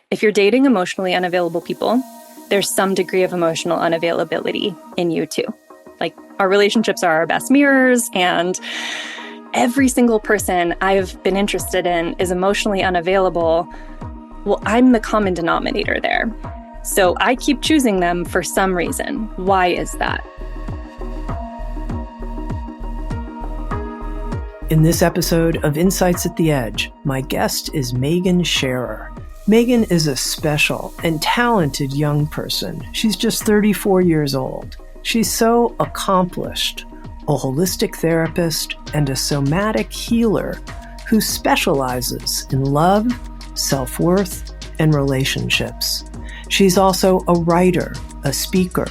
if you're dating emotionally unavailable people, there's some degree of emotional unavailability in you too. Like, our relationships are our best mirrors, and every single person I've been interested in is emotionally unavailable. Well, I'm the common denominator there. So I keep choosing them for some reason. Why is that? In this episode of Insights at the Edge, my guest is Megan Sherer. Megan is a special and talented young person. She's just 34 years old. She's so accomplished, a holistic therapist and a somatic healer who specializes in love, self-worth, and relationships. She's also a writer, a speaker,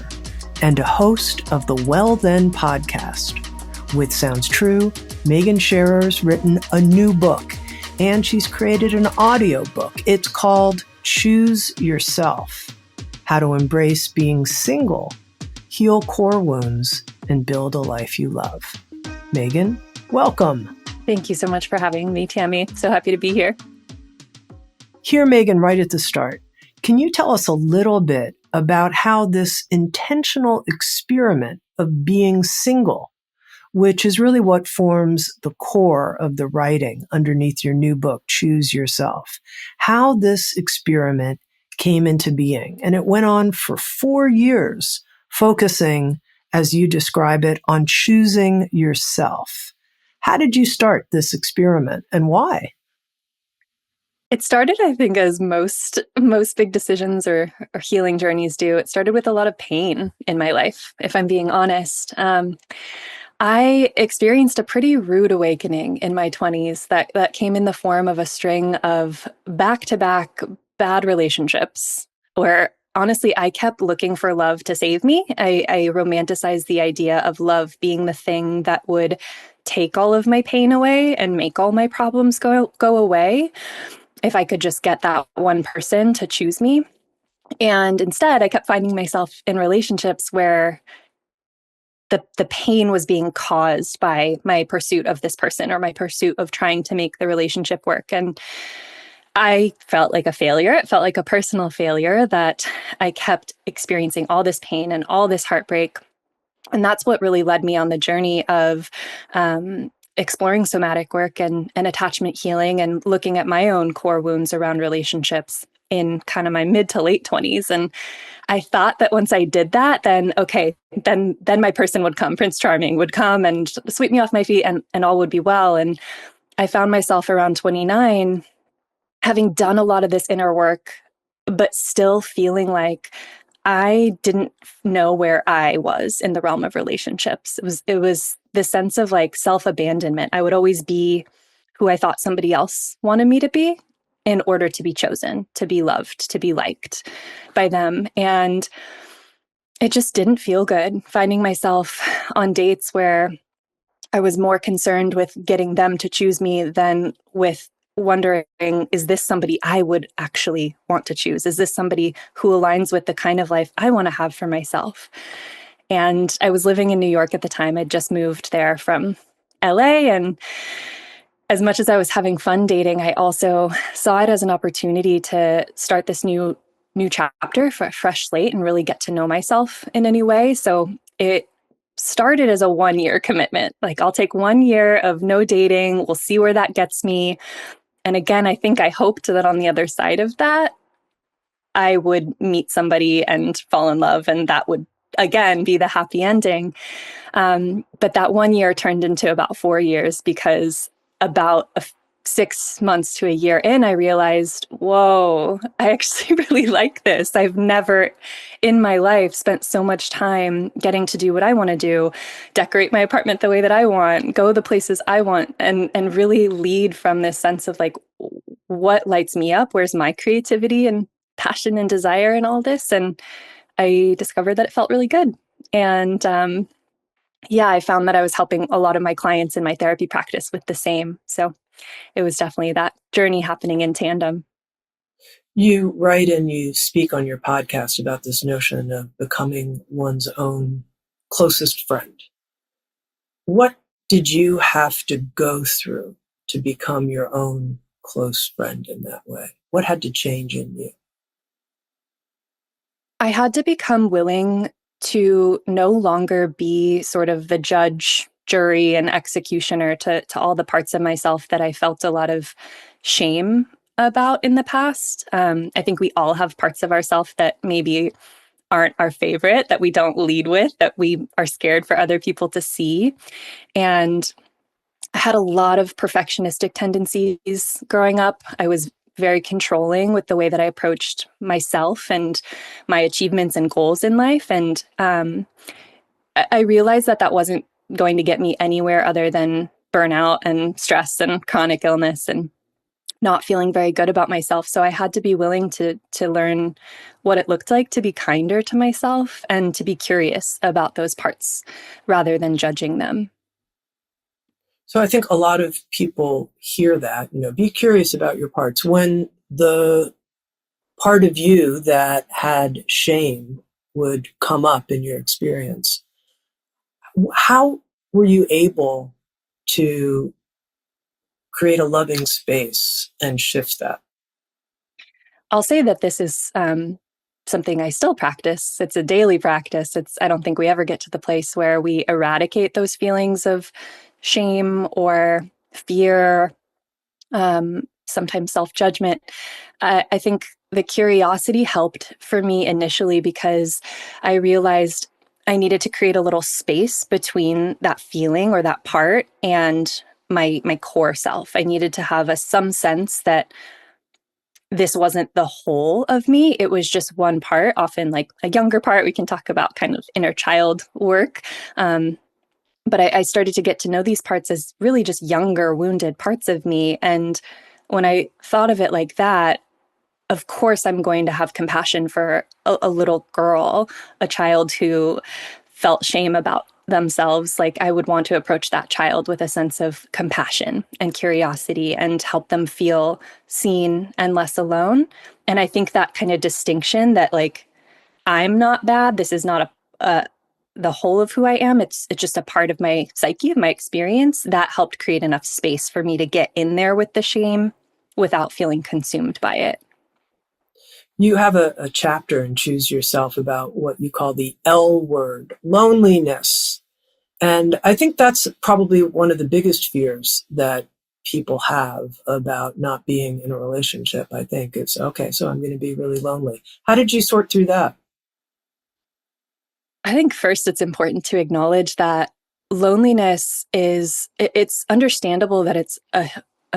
and a host of the Well Then podcast. With Sounds True, Megan Sherer's written a new book, and she's created an audiobook. It's called Choose Yourself: How to Embrace Being Single, Heal Core Wounds, and Build a Life You Love. Megan, welcome. Thank you so much for having me, Tami. So happy to be here. Here, Megan, right at the start, can you tell us a little bit about how this intentional experiment of being single, which is really what forms the core of the writing underneath your new book, Choose Yourself, how this experiment came into being? And it went on for 4 years, focusing, as you describe it, on choosing yourself. How did you start this experiment, and why? It started, I think, as most big decisions or healing journeys do. It started with a lot of pain in my life, if I'm being honest. I experienced a pretty rude awakening in my 20s that came in the form of a string of back-to-back bad relationships where, honestly, I kept looking for love to save me. I romanticized the idea of love being the thing that would take all of my pain away and make all my problems go away if I could just get that one person to choose me. And instead, I kept finding myself in relationships where the pain was being caused by my pursuit of this person or my pursuit of trying to make the relationship work. And I felt like a failure. It felt like a personal failure that I kept experiencing all this pain and all this heartbreak. And that's what really led me on the journey of exploring somatic work and attachment healing and looking at my own core wounds around relationships in kind of my mid to late 20s. And I thought that once I did that, then my person would come, Prince Charming would come and sweep me off my feet and all would be well. And I found myself around 29 having done a lot of this inner work, but still feeling like I didn't know where I was in the realm of relationships. It was this sense of like self-abandonment. I would always be who I thought somebody else wanted me to be in order to be chosen, to be loved, to be liked by them. And it just didn't feel good, finding myself on dates where I was more concerned with getting them to choose me than with wondering, is this somebody I would actually want to choose? Is this somebody who aligns with the kind of life I want to have for myself? And I was living in New York at the time. I'd just moved there from LA. And as much as I was having fun dating, I also saw it as an opportunity to start this new chapter for a fresh slate and really get to know myself in a new way. So it started as a 1-year commitment. Like, I'll take 1 year of no dating. We'll see where that gets me. And again, I think I hoped that on the other side of that, I would meet somebody and fall in love, and that would, again, be the happy ending. But that 1 year turned into about 4 years because about 6 months to a year in, I realized, whoa, I actually really like this. I've never in my life spent so much time getting to do what I want to do, decorate my apartment the way that I want, go the places I want, and really lead from this sense of like, what lights me up? Where's my creativity and passion and desire and all this? And I discovered that it felt really good. And I found that I was helping a lot of my clients in my therapy practice with the same. So it was definitely that journey happening in tandem. You write and you speak on your podcast about this notion of becoming one's own closest friend. What did you have to go through to become your own close friend in that way? What had to change in you? I had to become willing to no longer be sort of the judge, jury, and executioner to all the parts of myself that I felt a lot of shame about in the past. I think we all have parts of ourselves that maybe aren't our favorite, that we don't lead with, that we are scared for other people to see. And I had a lot of perfectionistic tendencies growing up. I was very controlling with the way that I approached myself and my achievements and goals in life. And I realized that that wasn't going to get me anywhere other than burnout and stress and chronic illness and not feeling very good about myself. So I had to be willing to learn what it looked like to be kinder to myself and to be curious about those parts rather than judging them. So I think a lot of people hear that, be curious about your parts. When the part of you that had shame would come up in your experience, how were you able to create a loving space and shift that? I'll say that this is something I still practice. It's a daily practice. I don't think we ever get to the place where we eradicate those feelings of shame or fear, sometimes self judgment. I think the curiosity helped for me initially because I realized I needed to create a little space between that feeling or that part and my core self. I needed to have some sense that this wasn't the whole of me. It was just one part, often like a younger part. We can talk about kind of inner child work. But I started to get to know these parts as really just younger, wounded parts of me. And when I thought of it like that, of course, I'm going to have compassion for a little girl, a child who felt shame about themselves. Like I would want to approach that child with a sense of compassion and curiosity and help them feel seen and less alone. And I think that kind of distinction that like I'm not bad, this is not the whole of who I am. It's just a part of my psyche, of my experience that helped create enough space for me to get in there with the shame without feeling consumed by it. You have a chapter in Choose Yourself about what you call the L word, loneliness. And I think that's probably one of the biggest fears that people have about not being in a relationship. I think it's okay, so I'm going to be really lonely. How did you sort through that? I think first it's important to acknowledge that loneliness it's understandable that it's a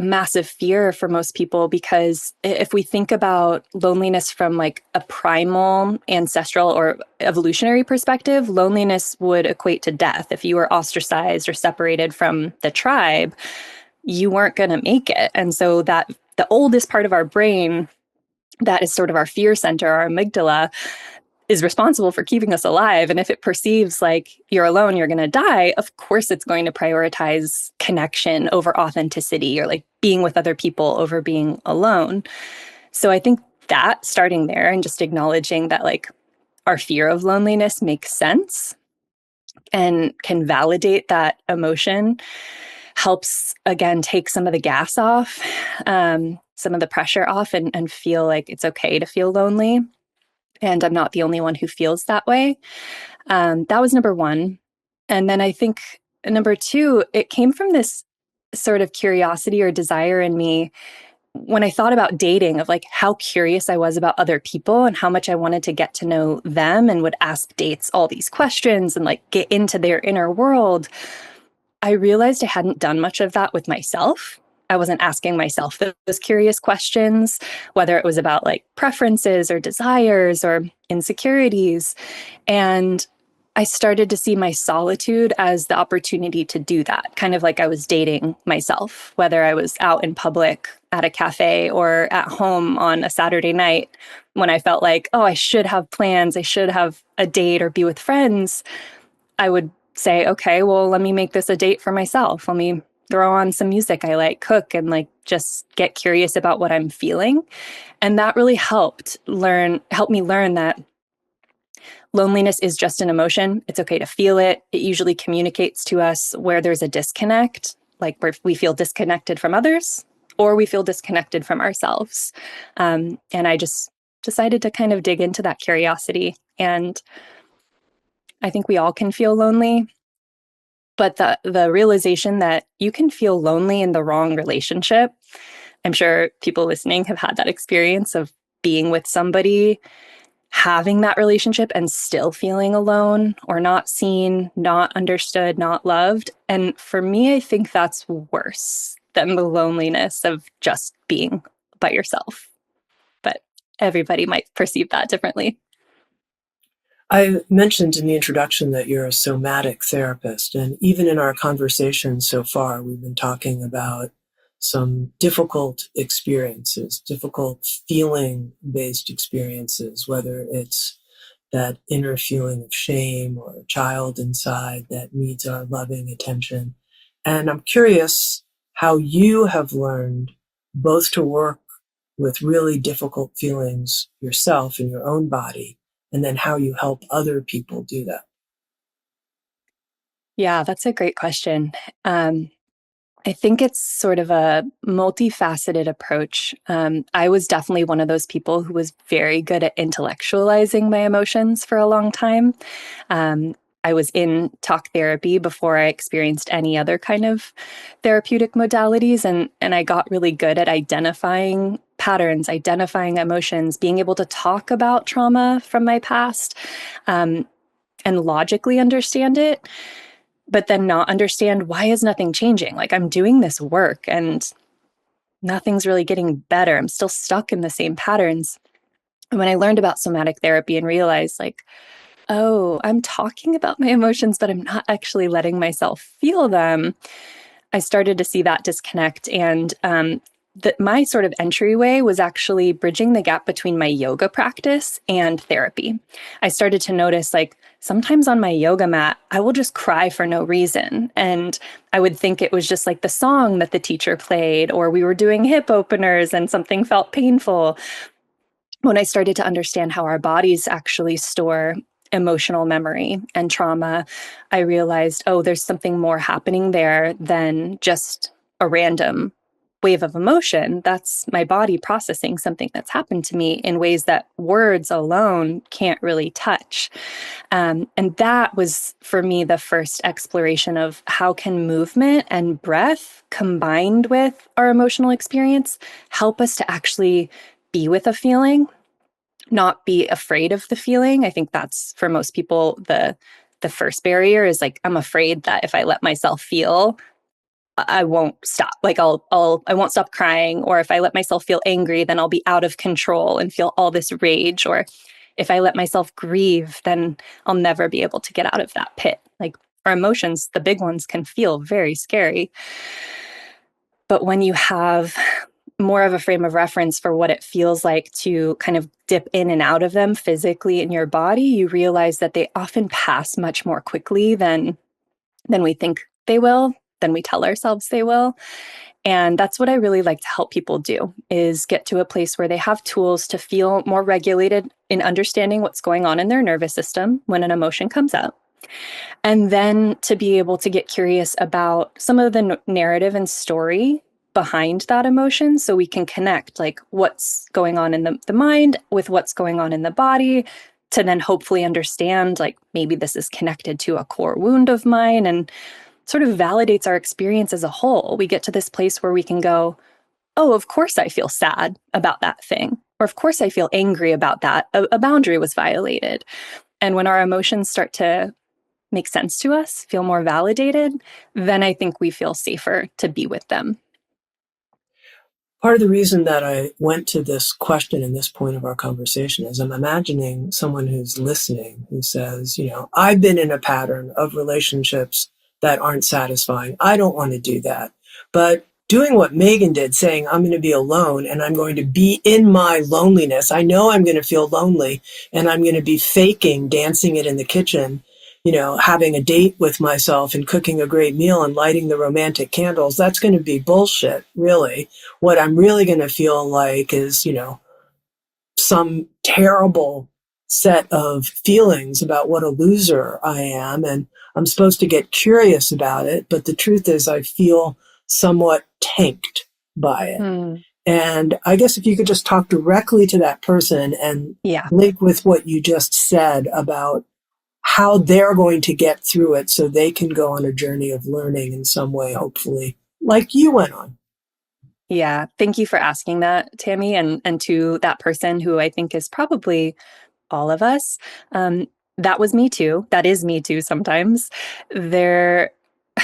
massive fear for most people because if we think about loneliness from like a primal, ancestral, or evolutionary perspective, loneliness would equate to death. If you were ostracized or separated from the tribe, you weren't going to make it. And so that the oldest part of our brain, that is sort of our fear center, our amygdala, is responsible for keeping us alive. And if it perceives like you're alone, you're going to die, of course it's going to prioritize connection over authenticity or like being with other people over being alone. So I think that starting there and just acknowledging that like our fear of loneliness makes sense and can validate that emotion helps again take some of the gas off, some of the pressure off, and feel like it's okay to feel lonely and I'm not the only one who feels that way. That was number one. And then I think number two, it came from this sort of curiosity or desire in me when I thought about dating, of like how curious I was about other people and how much I wanted to get to know them and would ask dates all these questions and like get into their inner world. I realized I hadn't done much of that with myself. I wasn't asking myself those curious questions, whether it was about like preferences or desires or insecurities. And I started to see my solitude as the opportunity to do that, kind of like I was dating myself, whether I was out in public at a cafe or at home on a Saturday night when I felt like, oh, I should have plans, I should have a date or be with friends. I would say, okay, well, let me make this a date for myself. Let me throw on some music I like, cook, and like just get curious about what I'm feeling. And that really helped me learn that loneliness is just an emotion. It's okay to feel it. It usually communicates to us where there's a disconnect, like where we feel disconnected from others or we feel disconnected from ourselves. And I just decided to kind of dig into that curiosity. And I think we all can feel lonely, but the realization that you can feel lonely in the wrong relationship. I'm sure people listening have had that experience of being with somebody, having that relationship and still feeling alone or not seen, not understood, not loved. And for me, I think that's worse than the loneliness of just being by yourself. But everybody might perceive that differently. I mentioned in the introduction that you're a somatic therapist, and even in our conversation so far, we've been talking about some difficult experiences, difficult feeling based experiences, whether it's that inner feeling of shame or a child inside that needs our loving attention. And I'm curious how you have learned both to work with really difficult feelings yourself in your own body, and then how you help other people do that. Yeah, that's a great question. Um, I think it's sort of a multifaceted approach. I was definitely one of those people who was very good at intellectualizing my emotions for a long time. Um, I was in talk therapy before I experienced any other kind of therapeutic modalities, and I got really good at identifying patterns, identifying emotions, being able to talk about trauma from my past, um, and logically understand it, but then not understand why is nothing changing? Like I'm doing this work and nothing's really getting better. I'm still stuck in the same patterns. And when I learned about somatic therapy and realized like, oh, I'm talking about my emotions, but I'm not actually letting myself feel them, I started to see that disconnect. And that my sort of entryway was actually bridging the gap between my yoga practice and therapy. I started to notice like sometimes on my yoga mat, I will just cry for no reason. And I would think it was just like the song that the teacher played, or we were doing hip openers and something felt painful. When I started to understand how our bodies actually store emotional memory and trauma, I realized, oh, there's something more happening there than just a random wave of emotion. That's my body processing something that's happened to me in ways that words alone can't really touch. And that was for me the first exploration of how can movement and breath combined with our emotional experience help us to actually be with a feeling, not be afraid of the feeling. I think that's for most people the first barrier is like I'm afraid that if I let myself feel, I won't stop. Like I won't stop crying, or if I let myself feel angry, then I'll be out of control and feel all this rage, or if I let myself grieve, then I'll never be able to get out of that pit. Like our emotions, the big ones can feel very scary. But when you have more of a frame of reference for what it feels like to kind of dip in and out of them physically in your body, you realize that they often pass much more quickly than we think they will, than we tell ourselves they will. And that's what I really like to help people do is get to a place where they have tools to feel more regulated in understanding what's going on in their nervous system when an emotion comes up. And then to be able to get curious about some of the narrative and story behind that emotion so we can connect like what's going on in the mind with what's going on in the body to then hopefully understand like maybe this is connected to a core wound of mine and sort of validates our experience as a whole. We get to this place where we can go, oh, of course I feel sad about that thing. Or of course I feel angry about that. A boundary was violated. And when our emotions start to make sense to us, feel more validated, then I think we feel safer to be with them. Part of the reason that I went to this question in this point of our conversation is I'm imagining someone who's listening who says, I've been in a pattern of relationships that aren't satisfying. I don't want to do that. But doing what Megan did, saying, I'm going to be alone and I'm going to be in my loneliness. I know I'm going to feel lonely and I'm going to be faking dancing it in the kitchen, having a date with myself and cooking a great meal and lighting the romantic candles. That's going to be bullshit, really. What I'm really going to feel like is, some terrible set of feelings about what a loser I am. And I'm supposed to get curious about it. But the truth is I feel somewhat tanked by it. Hmm. And I guess if you could just talk directly to that person and Yeah. link with what you just said about how they're going to get through it so they can go on a journey of learning in some way, hopefully, like you went on. Yeah. Thank you for asking that, Tami, and to that person who I think is probably all of us. Um, that was me too. That is me too sometimes. There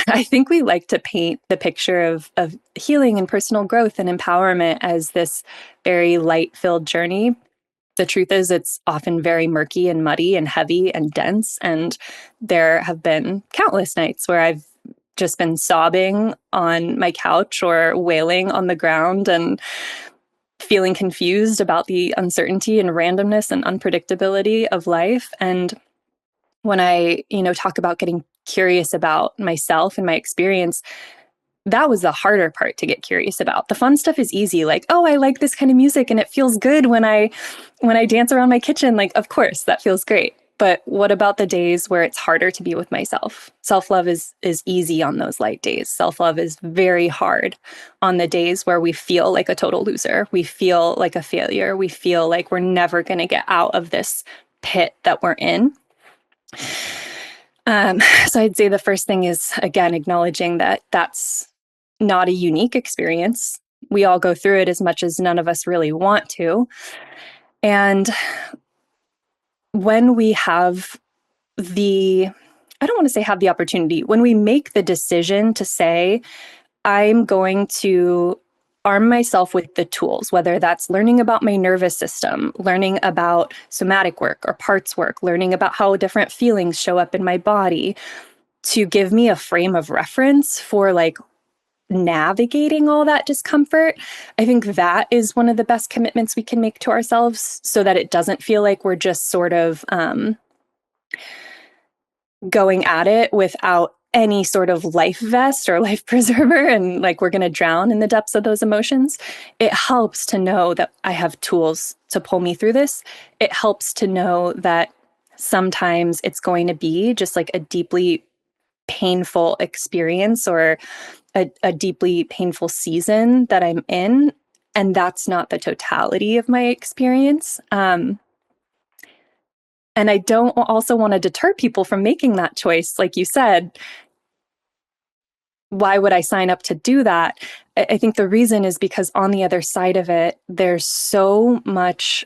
I think we like to paint the picture of healing and personal growth and empowerment as this very light-filled journey. The truth is, it's often very murky and muddy and heavy and dense. And there have been countless nights where I've just been sobbing on my couch or wailing on the ground and feeling confused about the uncertainty and randomness and unpredictability of life. And when I, talk about getting curious about myself and my experience, that was the harder part to get curious about. The fun stuff is easy, like, oh, I like this kind of music and it feels good when I dance around my kitchen. Like, of course, that feels great. But what about the days where it's harder to be with myself? Self-love is easy on those light days. Self-love is very hard on the days where we feel like a total loser. We feel like a failure. We feel like we're never going to get out of this pit that we're in. So I'd say the first thing is, again, acknowledging that that's not a unique experience. We all go through it as much as none of us really want to. And when we have I don't want to say have the opportunity, when we make the decision to say, I'm going to arm myself with the tools, whether that's learning about my nervous system, learning about somatic work or parts work, learning about how different feelings show up in my body, to give me a frame of reference for like navigating all that discomfort. I think that is one of the best commitments we can make to ourselves so that it doesn't feel like we're just sort of going at it without any sort of life vest or life preserver and like we're going to drown in the depths of those emotions. It helps to know that I have tools to pull me through this. It helps to know that sometimes it's going to be just like a deeply painful experience or a deeply painful season that I'm in. And that's not the totality of my experience. And I don't also want to deter people from making that choice. Like you said, why would I sign up to do that? I think the reason is because on the other side of it, there's so much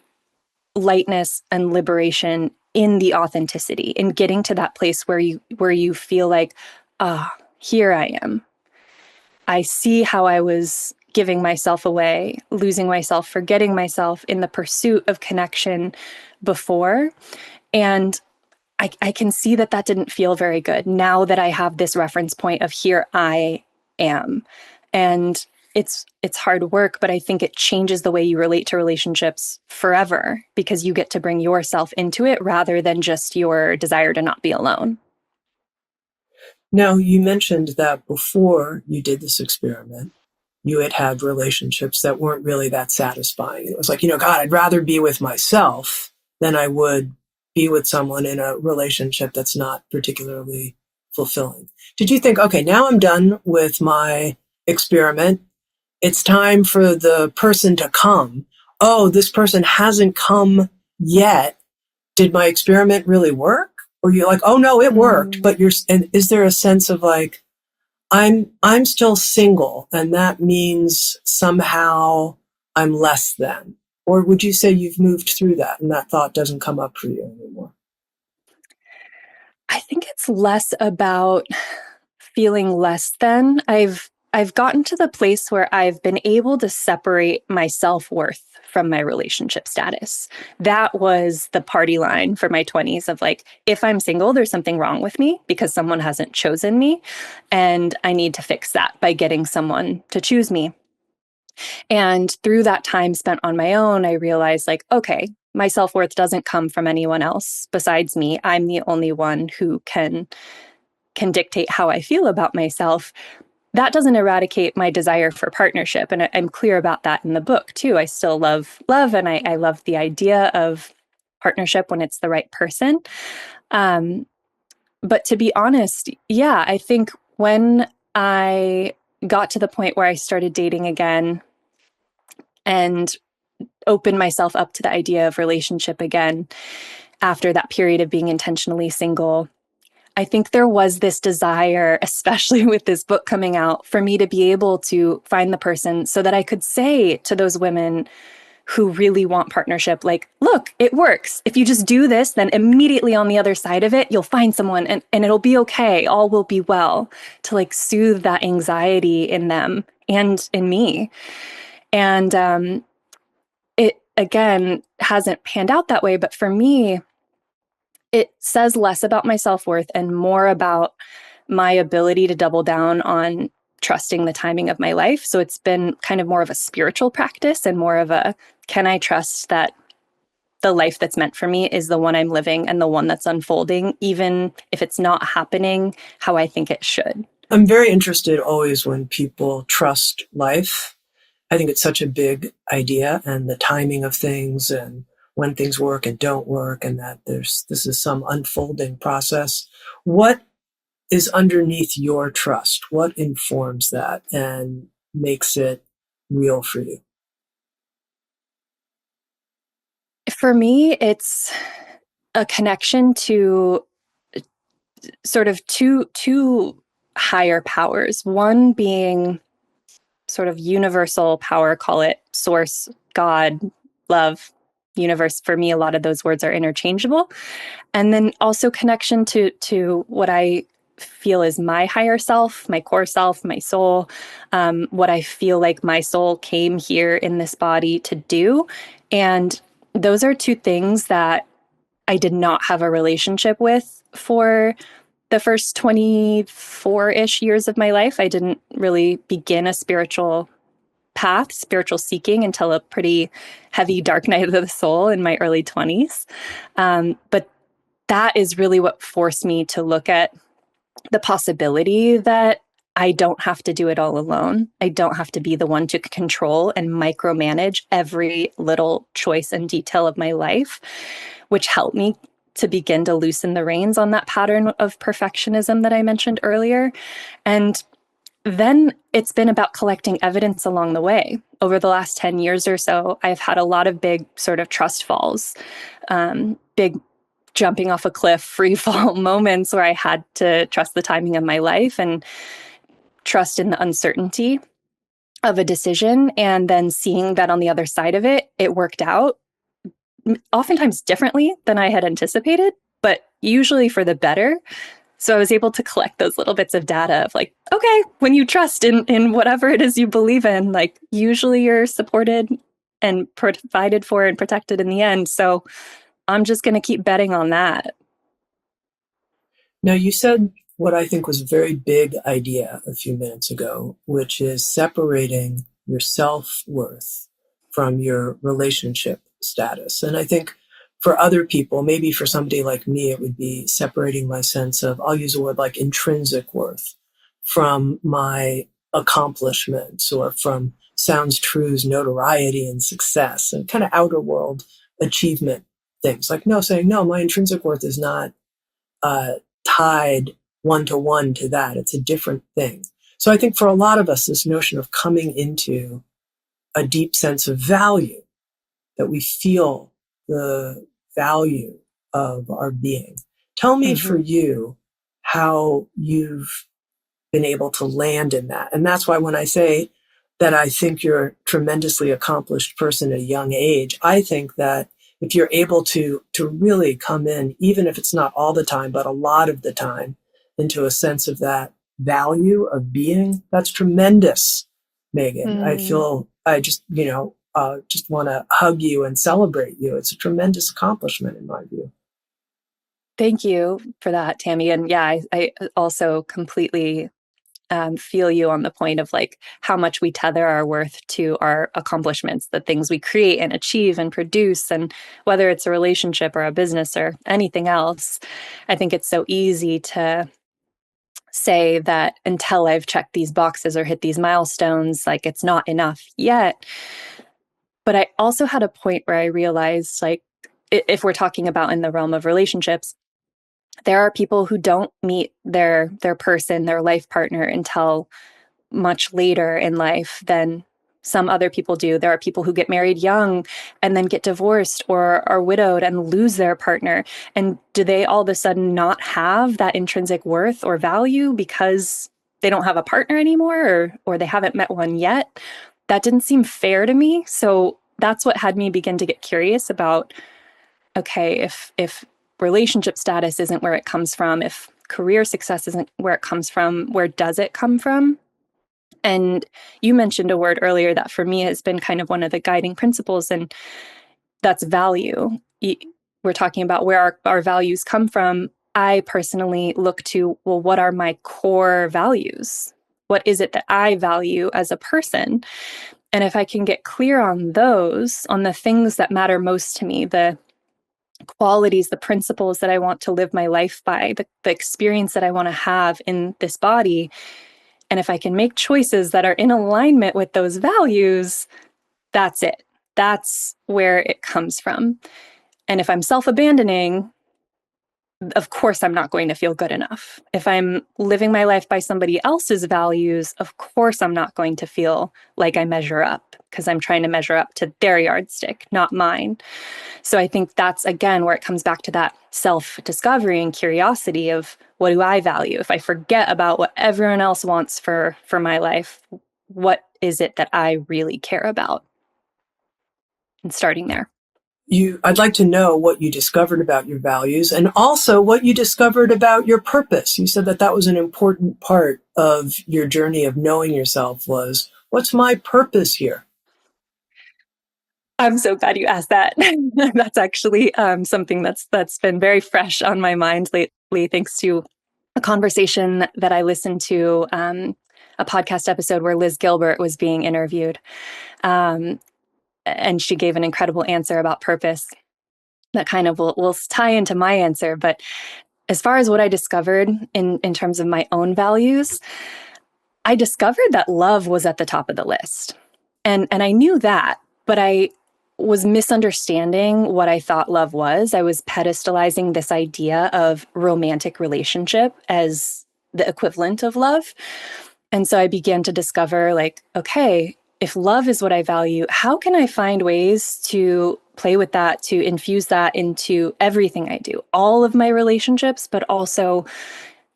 lightness and liberation in the authenticity, in getting to that place where you feel like, here I am. I see how I was giving myself away, losing myself, forgetting myself in the pursuit of connection before. And I can see that that didn't feel very good now that I have this reference point of here I am. And it's hard work, but I think it changes the way you relate to relationships forever because you get to bring yourself into it rather than just your desire to not be alone. Now, you mentioned that before you did this experiment, you had had relationships that weren't really that satisfying. It was like, God, I'd rather be with myself than I would be with someone in a relationship that's not particularly fulfilling. Did you think, okay, now I'm done with my experiment. It's time for the person to come. Oh, this person hasn't come yet. Did my experiment really work? Or you're like, oh no, it worked, but and is there a sense of like, I'm still single and that means somehow I'm less than? Or would you say you've moved through that and that thought doesn't come up for you anymore? I think it's less about feeling less than. I've gotten to the place where I've been able to separate my self-worth from my relationship status. That was the party line for my 20s of like, if I'm single, there's something wrong with me because someone hasn't chosen me. And I need to fix that by getting someone to choose me. And through that time spent on my own, I realized like, okay, my self-worth doesn't come from anyone else besides me. I'm the only one who can dictate how I feel about myself. That doesn't eradicate my desire for partnership. And I'm clear about that in the book too. I still love, and I love the idea of partnership when it's the right person. Um, but to be honest, yeah, I think when I got to the point where I started dating again, and open myself up to the idea of relationship again after that period of being intentionally single. I think there was this desire, especially with this book coming out, for me to be able to find the person so that I could say to those women who really want partnership, like, look, it works. If you just do this, then immediately on the other side of it, you'll find someone and it'll be okay. All will be well, to like soothe that anxiety in them and in me. And it, again, hasn't panned out that way. But for me, it says less about my self-worth and more about my ability to double down on trusting the timing of my life. So it's been kind of more of a spiritual practice and more of a, can I trust that the life that's meant for me is the one I'm living and the one that's unfolding, even if it's not happening how I think it should. I'm very interested always when people trust life. I think it's such a big idea, and the timing of things and when things work and don't work, and that this is some unfolding process. What is underneath your trust? What informs that and makes it real for you? For me, it's a connection to sort of two higher powers. One being sort of universal power, call it source, God, love, universe. For me, a lot of those words are interchangeable. And then also connection to what I feel is my higher self, my core self, my soul, what I feel like my soul came here in this body to do. And those are two things that I did not have a relationship with for the first 24-ish years of my life. I didn't really begin a spiritual path, spiritual seeking, until a pretty heavy dark night of the soul in my early 20s. But that is really what forced me to look at the possibility that I don't have to do it all alone. I don't have to be the one to control and micromanage every little choice and detail of my life, which helped me to begin to loosen the reins on that pattern of perfectionism that I mentioned earlier. And then it's been about collecting evidence along the way. Over the last 10 years or so, I've had a lot of big sort of trust falls, big jumping off a cliff, free fall moments where I had to trust the timing of my life and trust in the uncertainty of a decision. And then seeing that on the other side of it, it worked out oftentimes differently than I had anticipated, but usually for the better. So I was able to collect those little bits of data of like, okay, when you trust in whatever it is you believe in, like usually you're supported and provided for and protected in the end. So I'm just going to keep betting on that. Now, you said what I think was a very big idea a few minutes ago, which is separating your self-worth from your relationship status. And I think for other people, maybe for somebody like me, it would be separating my sense of, I'll use a word like intrinsic worth, from my accomplishments or from sounds true's notoriety and success and kind of outer world achievement things. Like, no, saying, no, my intrinsic worth is not uh, tied one to that. It's a different thing. So I think for a lot of us, this notion of coming into a deep sense of value, that we feel the value of our being. Tell me for Mm-hmm. you how you've been able to land in that. And that's why when I say that I think you're a tremendously accomplished person at a young age, I think that if you're able to really come in, even if it's not all the time, but a lot of the time, into a sense of that value of being, that's tremendous, Megan. I Mm. feel I just want to hug you and celebrate you. It's a tremendous accomplishment in my view. Thank you for that, Tami. And yeah, I also completely feel you on the point of like how much we tether our worth to our accomplishments, the things we create and achieve and produce, and whether it's a relationship or a business or anything else. I think it's so easy to say that until I've checked these boxes or hit these milestones, like it's not enough yet. But I also had a point where I realized, like, if we're talking about in the realm of relationships, there are people who don't meet their person, their life partner until much later in life than some other people do. There are people who get married young and then get divorced or are widowed and lose their partner. And do they all of a sudden not have that intrinsic worth or value because they don't have a partner anymore, or they haven't met one yet? That didn't seem fair to me. So that's what had me begin to get curious about, okay, if relationship status isn't where it comes from, if career success isn't where it comes from, where does it come from? And you mentioned a word earlier that for me has been kind of one of the guiding principles, and that's value. We're talking about where our values come from. I personally look to, well, what are my core values? What is it that I value as a person? And if I can get clear on those, on the things that matter most to me, the qualities, the principles that I want to live my life by, the experience that I want to have in this body, and if I can make choices that are in alignment with those values, that's it. That's where it comes from. And if I'm self-abandoning, of course, I'm not going to feel good enough. If I'm living my life by somebody else's values, of course, I'm not going to feel like I measure up, because I'm trying to measure up to their yardstick, not mine. So I think that's, again, where it comes back to that self-discovery and curiosity of, what do I value? If I forget about what everyone else wants for my life, what is it that I really care about? And starting there. I'd like to know what you discovered about your values and also what you discovered about your purpose. You said that that was an important part of your journey of knowing yourself was, what's my purpose here? I'm so glad you asked that. That's actually something that's been very fresh on my mind lately, thanks to a conversation that I listened to, a podcast episode where Liz Gilbert was being interviewed. And she gave an incredible answer about purpose that kind of will tie into my answer. But as far as what I discovered in terms of my own values, I discovered that love was at the top of the list. And I knew that, but I was misunderstanding what I thought love was. I was pedestalizing this idea of romantic relationship as the equivalent of love. And so I began to discover, like, okay, if love is what I value, how can I find ways to play with that, to infuse that into everything I do, all of my relationships, but also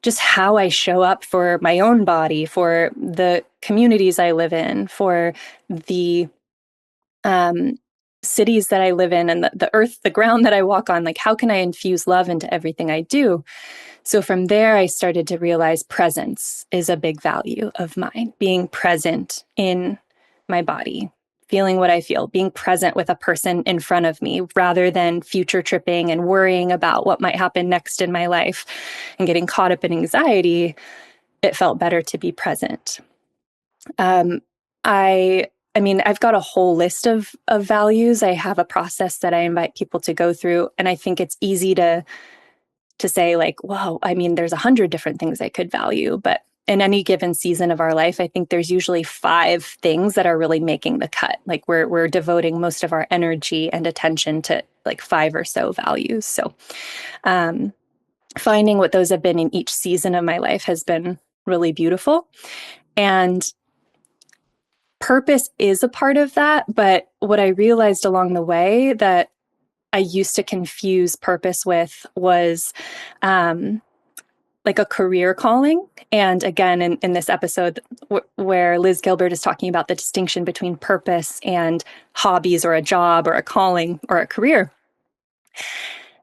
just how I show up for my own body, for the communities I live in, for the cities that I live in, and the earth, the ground that I walk on. Like, how can I infuse love into everything I do? So from there, I started to realize presence is a big value of mine, being present in my body, feeling what I feel, being present with a person in front of me rather than future tripping and worrying about what might happen next in my life and getting caught up in anxiety. It felt better to be present. Um, I mean, I've got a whole list of values. I have a process that I invite people to go through, and I think it's easy to say, like, whoa, I mean, there's 100 different things I could value, but in any given season of our life, I think there's usually 5 things that are really making the cut. Like, we're devoting most of our energy and attention to like 5 or so values. So finding what those have been in each season of my life has been really beautiful. And purpose is a part of that. But what I realized along the way that I used to confuse purpose with was like a career calling. And again, in this episode where Liz Gilbert is talking about the distinction between purpose and hobbies or a job or a calling or a career,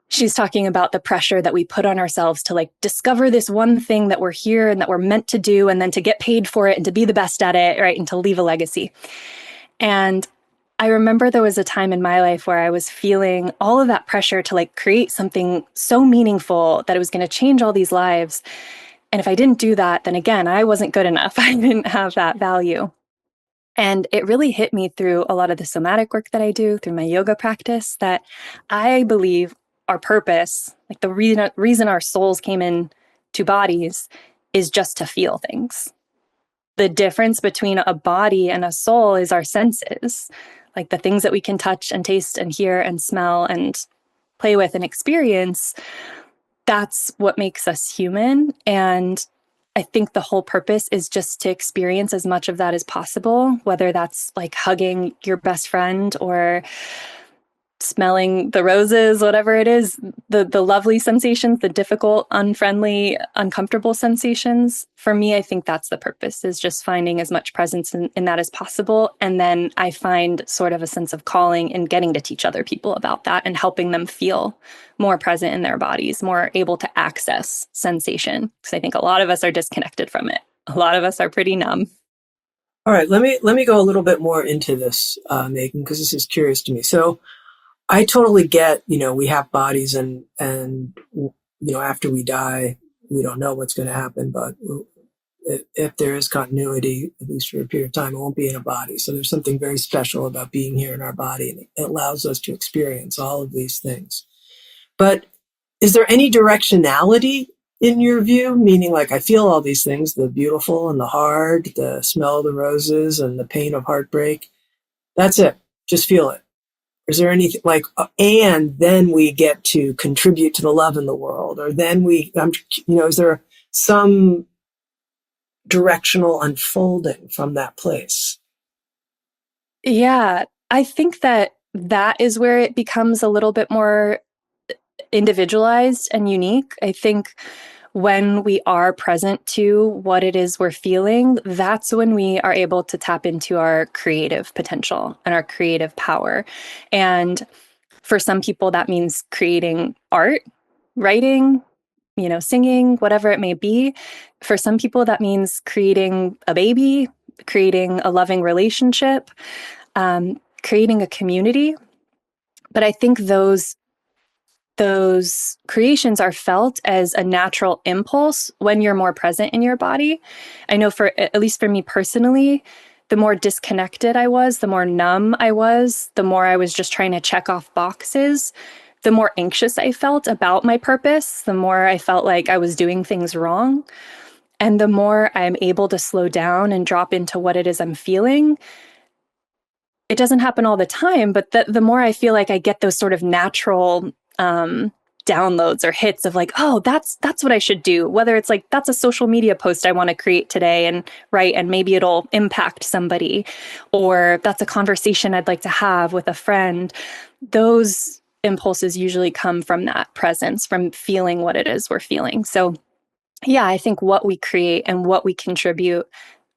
she's talking about the pressure that we put on ourselves to like discover this one thing that we're here and that we're meant to do, and then to get paid for it and to be the best at it, right? And to leave a legacy. And I remember there was a time in my life where I was feeling all of that pressure to like create something so meaningful that it was going to change all these lives. And if I didn't do that, then again, I wasn't good enough. I didn't have that value. And it really hit me through a lot of the somatic work that I do, through my yoga practice, that I believe our purpose, like the reason our souls came in to bodies, is just to feel things. The difference between a body and a soul is our senses, like the things that we can touch and taste and hear and smell and play with and experience. That's what makes us human. And I think the whole purpose is just to experience as much of that as possible, whether that's like hugging your best friend or smelling the roses, whatever it is, the lovely sensations, the difficult, unfriendly, uncomfortable sensations. For me, I think that's the purpose, is just finding as much presence in that as possible. And then I find sort of a sense of calling in getting to teach other people about that and helping them feel more present in their bodies, more able to access sensation. Because I think a lot of us are disconnected from it. A lot of us are pretty numb. All right, let me go a little bit more into this, Megan, because this is curious to me. So I totally get, we have bodies, and after we die, we don't know what's going to happen, but if there is continuity, at least for a period of time, it won't be in a body. So there's something very special about being here in our body, and it allows us to experience all of these things. But is there any directionality in your view? Meaning, like, I feel all these things, the beautiful and the hard, the smell of the roses and the pain of heartbreak. That's it. Just feel it. Is there anything like, and then we get to contribute to the love in the world, or then is there some directional unfolding from that place? Yeah, I think that is where it becomes a little bit more individualized and unique. I think when we are present to what it is we're feeling, that's when we are able to tap into our creative potential and our creative power. And for some people, that means creating art, writing, singing, whatever it may be. For some people, that means creating a baby, creating a loving relationship, creating a community. But I think those creations are felt as a natural impulse when you're more present in your body. I know, for at least for me personally, the more disconnected I was, the more numb I was, the more I was just trying to check off boxes, the more anxious I felt about my purpose, the more I felt like I was doing things wrong. And the more I'm able to slow down and drop into what it is I'm feeling, it doesn't happen all the time, but the more I feel like I get those sort of natural downloads or hits of like, oh, that's what I should do. Whether it's like, that's a social media post I want to create today and write, and maybe it'll impact somebody, or that's a conversation I'd like to have with a friend. Those impulses usually come from that presence, from feeling what it is we're feeling. So yeah, I think what we create and what we contribute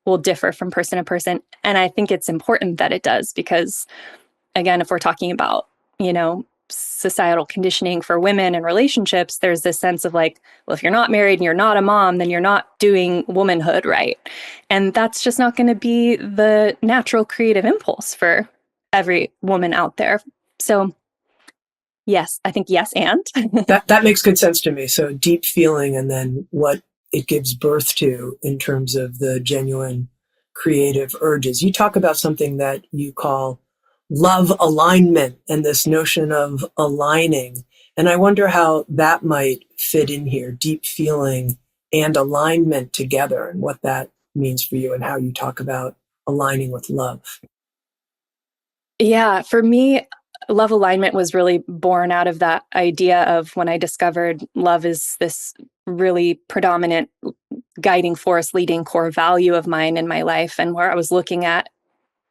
will differ from person to person. And I think it's important that it does, because again, if we're talking about, societal conditioning for women and relationships, there's this sense of like, well, if you're not married and you're not a mom, then you're not doing womanhood right. And that's just not going to be the natural creative impulse for every woman out there. So yes, I think yes, and That makes good sense to me. So deep feeling, and then what it gives birth to in terms of the genuine creative urges. You talk about something that you call love alignment, and this notion of aligning. And I wonder how that might fit in here, deep feeling and alignment together, and what that means for you, and how you talk about aligning with love. yeah, for me, love alignment was really born out of that idea of when I discovered love is this really predominant guiding force, leading core value of mine in my life, and where I was looking at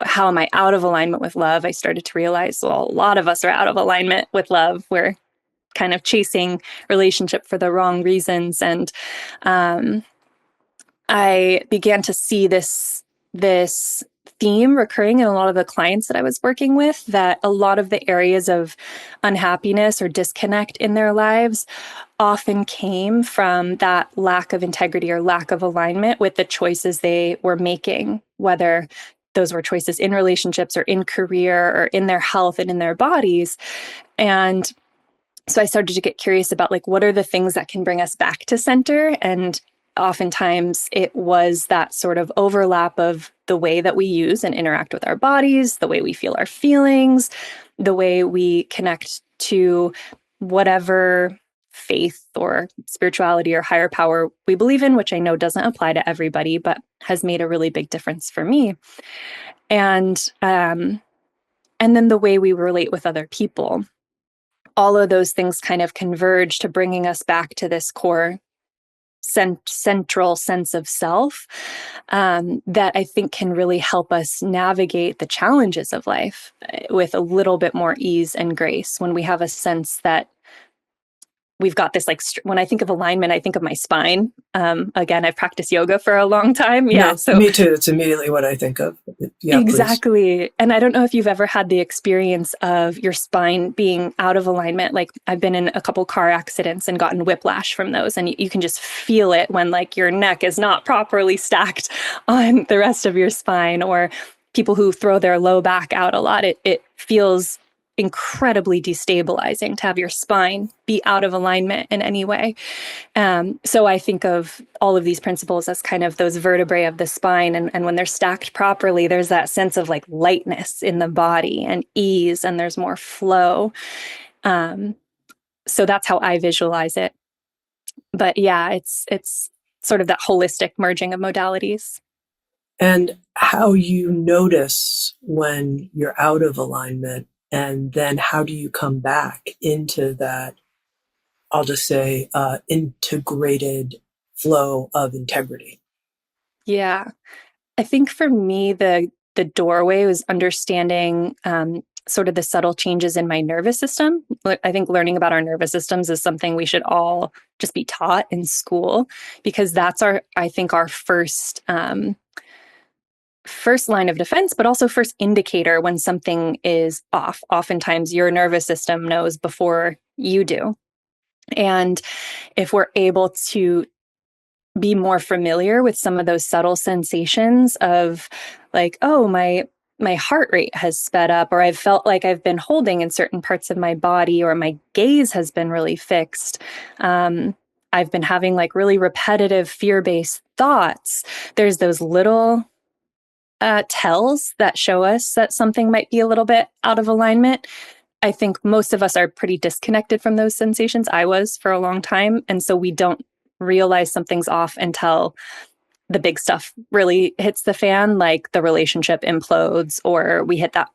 how am I out of alignment with love, I started to realize, well, a lot of us are out of alignment with love. We're kind of chasing relationship for the wrong reasons. And um, I began to see this theme recurring in a lot of the clients that I was working with, that a lot of the areas of unhappiness or disconnect in their lives often came from that lack of integrity or lack of alignment with the choices they were making, whether those were choices in relationships or in career or in their health and in their bodies. And so I started to get curious about like, what are the things that can bring us back to center? And oftentimes it was that sort of overlap of the way that we use and interact with our bodies, the way we feel our feelings, the way we connect to whatever faith or spirituality or higher power we believe in, which I know doesn't apply to everybody, but has made a really big difference for me. And then the way we relate with other people. All of those things kind of converge to bringing us back to this core central sense of self, that I think can really help us navigate the challenges of life with a little bit more ease and grace when we have a sense that we've got this, like, when I think of alignment, I think of my spine. Again, I've practiced yoga for a long time. Yeah. No, So me too. It's immediately what I think of. Yeah, please. exactly. And I don't know if you've ever had the experience of your spine being out of alignment. Like, I've been in a couple car accidents and gotten whiplash from those. And you can just feel it when, like, your neck is not properly stacked on the rest of your spine, or people who throw their low back out a lot. It feels incredibly destabilizing to have your spine be out of alignment in any way. So I think of all of these principles as kind of those vertebrae of the spine. And when they're stacked properly, there's that sense of, like, lightness in the body and ease, and there's more flow. So that's how I visualize it. But yeah, it's sort of that holistic merging of modalities. And how you notice when you're out of alignment, and then how do you come back into that, I'll just say, integrated flow of integrity? Yeah. I think for me, the doorway was understanding sort of the subtle changes in my nervous system. I think learning about our nervous systems is something we should all just be taught in school, because that's I think, our first line of defense, but also first indicator when something is off. Oftentimes, your nervous system knows before you do. And if we're able to be more familiar with some of those subtle sensations of, like, oh, my heart rate has sped up, or I've felt like I've been holding in certain parts of my body, or my gaze has been really fixed. I've been having, like, really repetitive fear-based thoughts. There's those little tells that show us that something might be a little bit out of alignment. I think most of us are pretty disconnected from those sensations. I was for a long time. And so we don't realize something's off until the big stuff really hits the fan, like the relationship implodes, or we hit that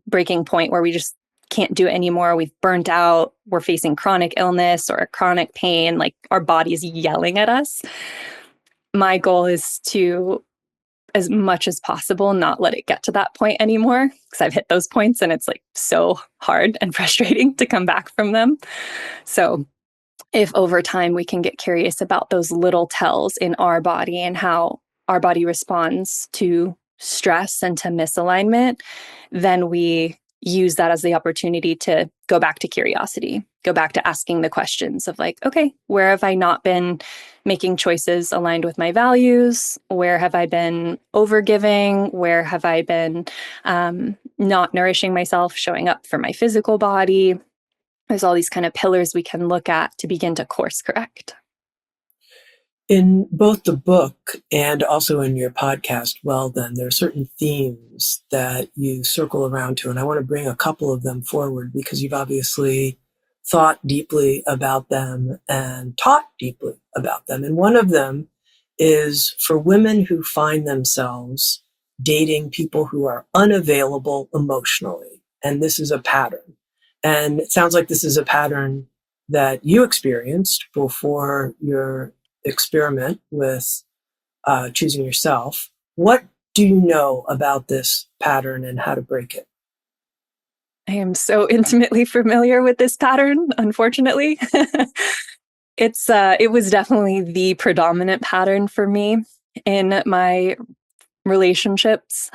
breaking point where we just can't do it anymore. We've burnt out. We're facing chronic illness or chronic pain, like our body's yelling at us. My goal is to, as much as possible, not let it get to that point anymore, because I've hit those points and it's, like, so hard and frustrating to come back from them. So if over time we can get curious about those little tells in our body and how our body responds to stress and to misalignment, then we use that as the opportunity to go back to curiosity, go back to asking the questions of, like, okay, where have I not been making choices aligned with my values? Where have I been overgiving? Where have I been not nourishing myself, showing up for my physical body? There's all these kind of pillars we can look at to begin to course correct. In both the book and also in your podcast, well, then, there are certain themes that you circle around to, and I want to bring a couple of them forward because you've obviously thought deeply about them and taught deeply about them. And one of them is for women who find themselves dating people who are unavailable emotionally. And this is a pattern. And it sounds like this is a pattern that you experienced before your experiment with choosing yourself. What do you know about this pattern and how to break it? I am so intimately familiar with this pattern, unfortunately. It was definitely the predominant pattern for me in my relationships,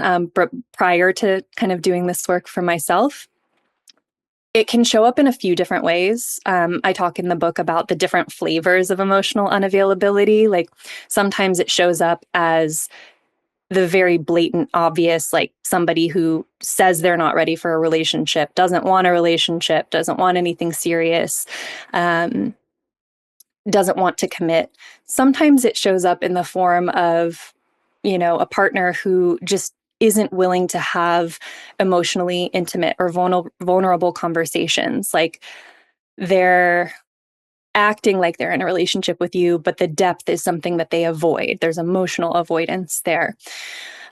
prior to kind of doing this work for myself. It can show up in a few different ways. I talk in the book about the different flavors of emotional unavailability. Like, sometimes it shows up as the very blatant, obvious, like somebody who says they're not ready for a relationship, doesn't want a relationship, doesn't want anything serious, doesn't want to commit. Sometimes it shows up in the form of, a partner who just isn't willing to have emotionally intimate or vulnerable conversations. Like, they're acting like they're in a relationship with you, but the depth is something that they avoid. There's emotional avoidance there.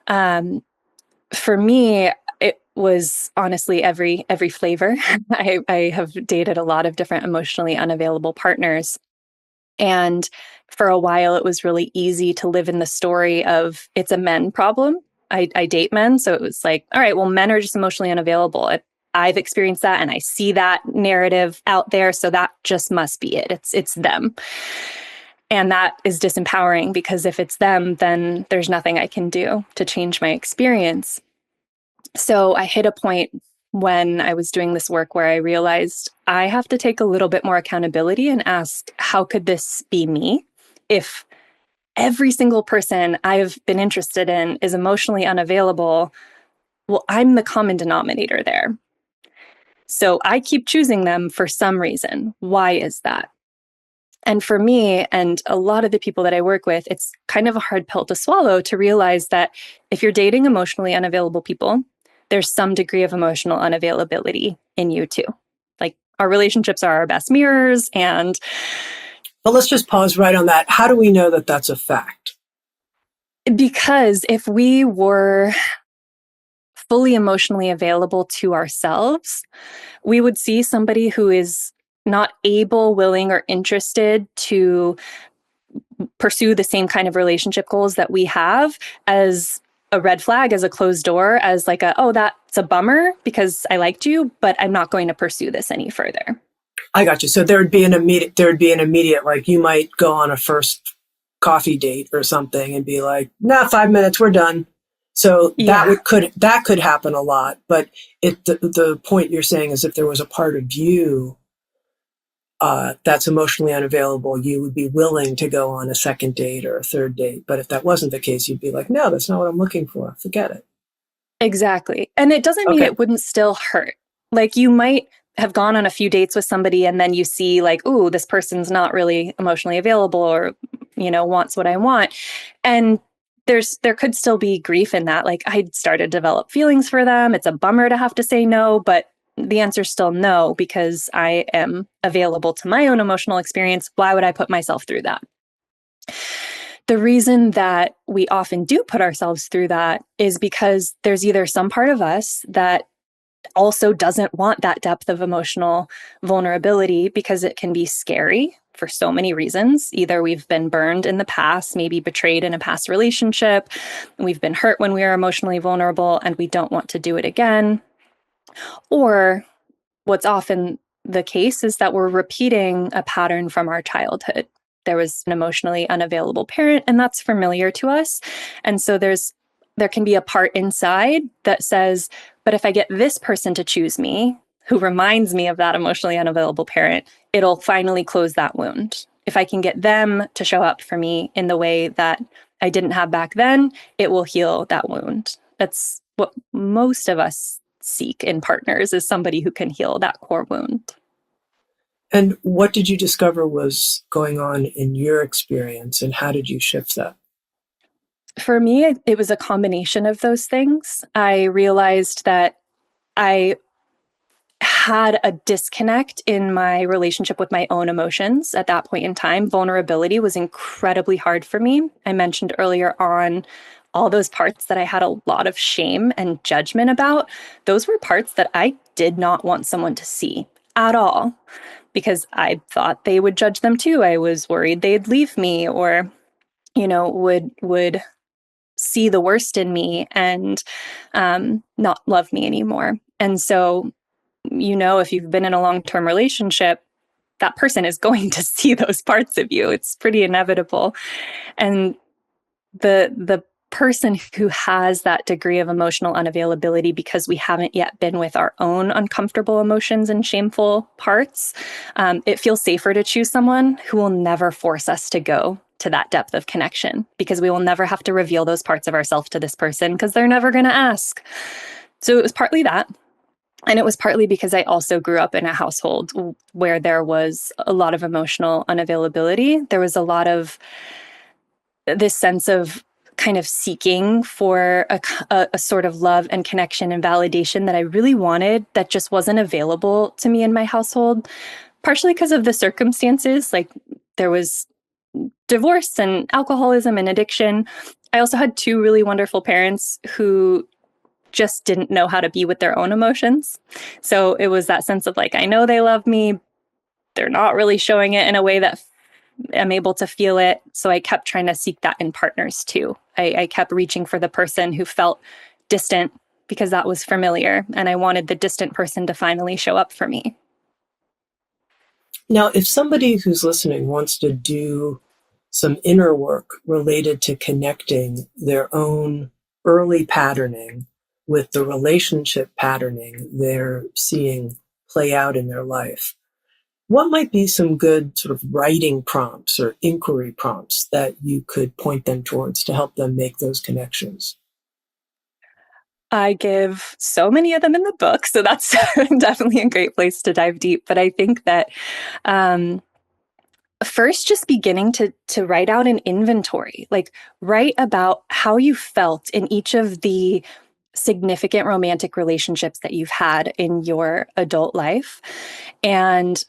For me, it was honestly every flavor. I have dated a lot of different emotionally unavailable partners. And for a while, it was really easy to live in the story of it's a men problem. I date men. So it was like, all right, well, men are just emotionally unavailable. I've experienced that and I see that narrative out there. So that just must be it. It's them. And that is disempowering because if it's them, then there's nothing I can do to change my experience. So I hit a point when I was doing this work where I realized I have to take a little bit more accountability and ask, how could this be me? If every single person I've been interested in is emotionally unavailable, well, I'm the common denominator there. So I keep choosing them for some reason. Why is that? And for me, and a lot of the people that I work with, it's kind of a hard pill to swallow to realize that if you're dating emotionally unavailable people, there's some degree of emotional unavailability in you too. Like our relationships are our best mirrors. And But let's just pause right on that. How do we know that that's a fact? because if we were fully emotionally available to ourselves, we would see somebody who is not able, willing, or interested to pursue the same kind of relationship goals that we have as a red flag, as a closed door, as like oh, that's a bummer because I liked you, but I'm not going to pursue this any further. I got you. So there would be an immediate, like you might go on a first coffee date or something and be like, nah, 5 minutes, we're done. So Yeah, that could happen a lot. But the point you're saying is if there was a part of you that's emotionally unavailable, you would be willing to go on a second date or a third date. But if that wasn't the case, you'd be like, no, that's not what I'm looking for. Forget it. exactly. And it doesn't mean Okay. it wouldn't still hurt. Like you might have gone on a few dates with somebody and then you see like, ooh, this person's not really emotionally available or, wants what I want. And there could still be grief in that. Like I started to develop feelings for them. It's a bummer to have to say no, but the answer is still no because I am available to my own emotional experience. Why would I put myself through that? The reason that we often do put ourselves through that is because there's either some part of us that also doesn't want that depth of emotional vulnerability because it can be scary for so many reasons. Either we've been burned in the past, maybe betrayed in a past relationship, we've been hurt when we are emotionally vulnerable and we don't want to do it again. Or what's often the case is that we're repeating a pattern from our childhood. There was an emotionally unavailable parent, and that's familiar to us. And so there can be a part inside that says, but if I get this person to choose me, who reminds me of that emotionally unavailable parent, it'll finally close that wound. If I can get them to show up for me in the way that I didn't have back then, it will heal that wound. That's what most of us seek in partners is somebody who can heal that core wound. And what did you discover was going on in your experience, and how did you shift that? For me, it was a combination of those things. I realized that I had a disconnect in my relationship with my own emotions at that point in time. Vulnerability was incredibly hard for me. I mentioned earlier on all those parts that I had a lot of shame and judgment about. Those were parts that I did not want someone to see at all because I thought they would judge them too. I was worried they'd leave me or would see the worst in me and not love me anymore. And so if you've been in a long-term relationship, that person is going to see those parts of you. It's pretty inevitable. And the person who has that degree of emotional unavailability because we haven't yet been with our own uncomfortable emotions and shameful parts, it feels safer to choose someone who will never force us to go to that depth of connection because we will never have to reveal those parts of ourselves to this person because they're never going to ask. So it was partly that. And it was partly because I also grew up in a household where there was a lot of emotional unavailability. There was a lot of this sense of kind of seeking for a sort of love and connection and validation that I really wanted that just wasn't available to me in my household, partially because of the circumstances. Like there was divorce and alcoholism and addiction. I also had two really wonderful parents who just didn't know how to be with their own emotions. So it was that sense of like, I know they love me. They're not really showing it in a way that am able to feel it. So I kept trying to seek that in partners too. I kept reaching for the person who felt distant because that was familiar. And I wanted the distant person to finally show up for me. Now, if somebody who's listening wants to do some inner work related to connecting their own early patterning with the relationship patterning they're seeing play out in their life, what might be some good sort of writing prompts or inquiry prompts that you could point them towards to help them make those connections? I give so many of them in the book, so that's definitely a great place to dive deep. But I think that um, first, just beginning to write out an inventory, like write about how you felt in each of the significant romantic relationships that you've had in your adult life, and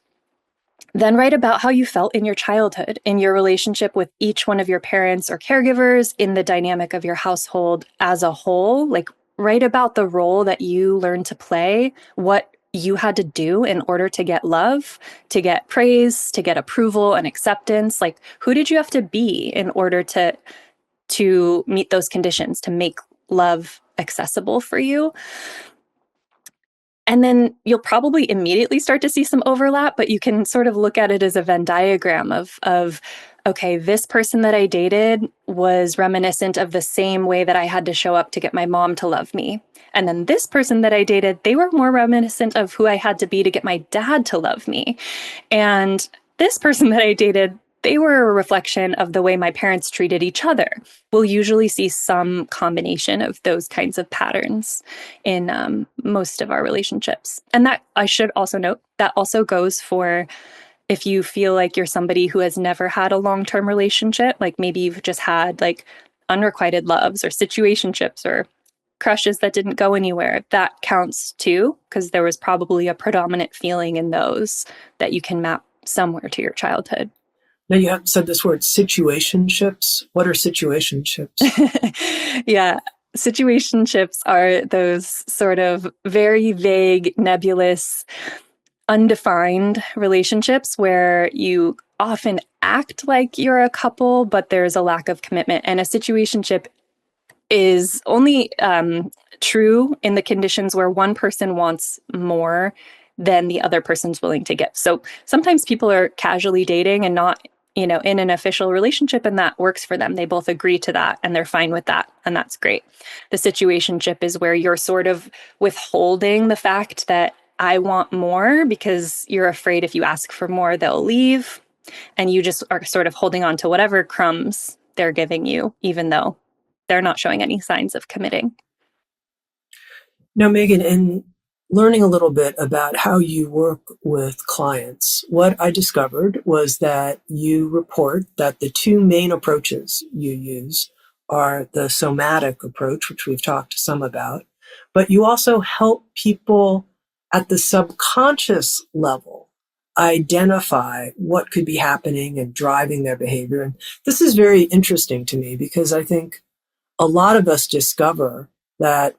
then write about how you felt in your childhood, in your relationship with each one of your parents or caregivers, in the dynamic of your household as a whole. Like, write about the role that you learned to play, what you had to do in order to get love, to get praise, to get approval and acceptance. Like, who did you have to be in order to meet those conditions, to make love accessible for you? And then you'll probably immediately start to see some overlap, but you can sort of look at it as a Venn diagram of okay, this person that I dated was reminiscent of the same way that I had to show up to get my mom to love me. And then this person that I dated, they were more reminiscent of who I had to be to get my dad to love me. And this person that I dated, they were a reflection of the way my parents treated each other. We'll usually see some combination of those kinds of patterns in most of our relationships. And that, I should also note, that also goes for if you feel like you're somebody who has never had a long-term relationship, like maybe you've just had like unrequited loves or situationships or crushes that didn't go anywhere, that counts too, because there was probably a predominant feeling in those that you can map somewhere to your childhood. Now, you have said this word situationships. What are situationships? Yeah. Situationships are those sort of very vague, nebulous, undefined relationships where you often act like you're a couple, but there's a lack of commitment. And a situationship is only true in the conditions where one person wants more than the other person's willing to give. So sometimes people are casually dating and not, in an official relationship, and that works for them. They both agree to that and they're fine with that. And that's great. The situationship is where you're sort of withholding the fact that I want more because you're afraid if you ask for more, they'll leave. And you just are sort of holding on to whatever crumbs they're giving you, even though they're not showing any signs of committing. Now, Megan, in learning a little bit about how you work with clients, what I discovered was that you report that the two main approaches you use are the somatic approach, which we've talked some about, but you also help people at the subconscious level identify what could be happening and driving their behavior. And this is very interesting to me because I think a lot of us discover that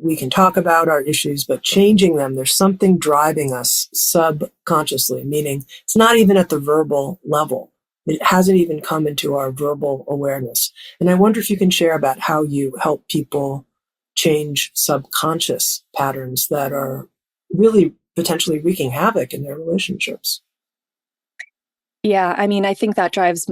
we can talk about our issues, but changing them, there's something driving us subconsciously, meaning it's not even at the verbal level. It hasn't even come into our verbal awareness. And I wonder if you can share about how you help people change subconscious patterns that are really potentially wreaking havoc in their relationships. Yeah, I mean, I think that drives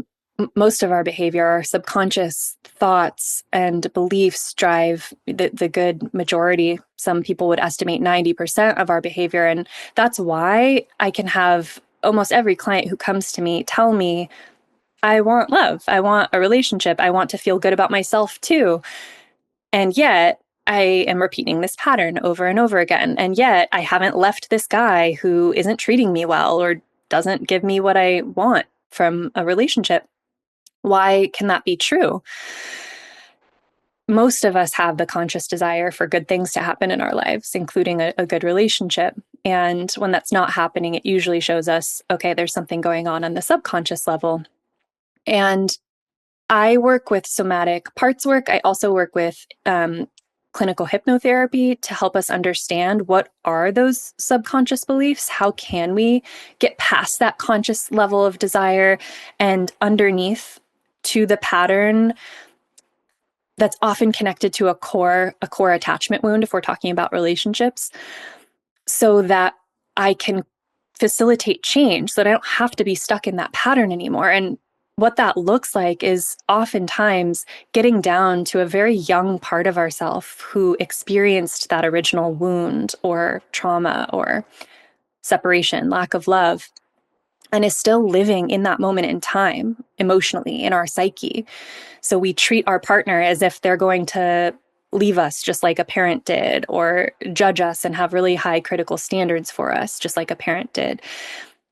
most of our behavior. Our subconscious thoughts and beliefs drive the good majority. Some people would estimate 90% of our behavior. And that's why I can have almost every client who comes to me tell me, I want love. I want a relationship. I want to feel good about myself too. And yet, I am repeating this pattern over and over again. And yet, I haven't left this guy who isn't treating me well or doesn't give me what I want from a relationship. Why can that be true? Most of us have the conscious desire for good things to happen in our lives, including a good relationship. And when that's not happening, it usually shows us, okay, there's something going on the subconscious level. And I work with somatic parts work. I also work with clinical hypnotherapy to help us understand what are those subconscious beliefs? How can we get past that conscious level of desire and underneath to the pattern that's often connected to a core attachment wound if we're talking about relationships, so that I can facilitate change so that I don't have to be stuck in that pattern anymore. And what that looks like is oftentimes getting down to a very young part of ourself who experienced that original wound or trauma or separation, lack of love, and is still living in that moment in time emotionally in our psyche. So we treat our partner as if they're going to leave us just like a parent did, or judge us and have really high critical standards for us, just like a parent did.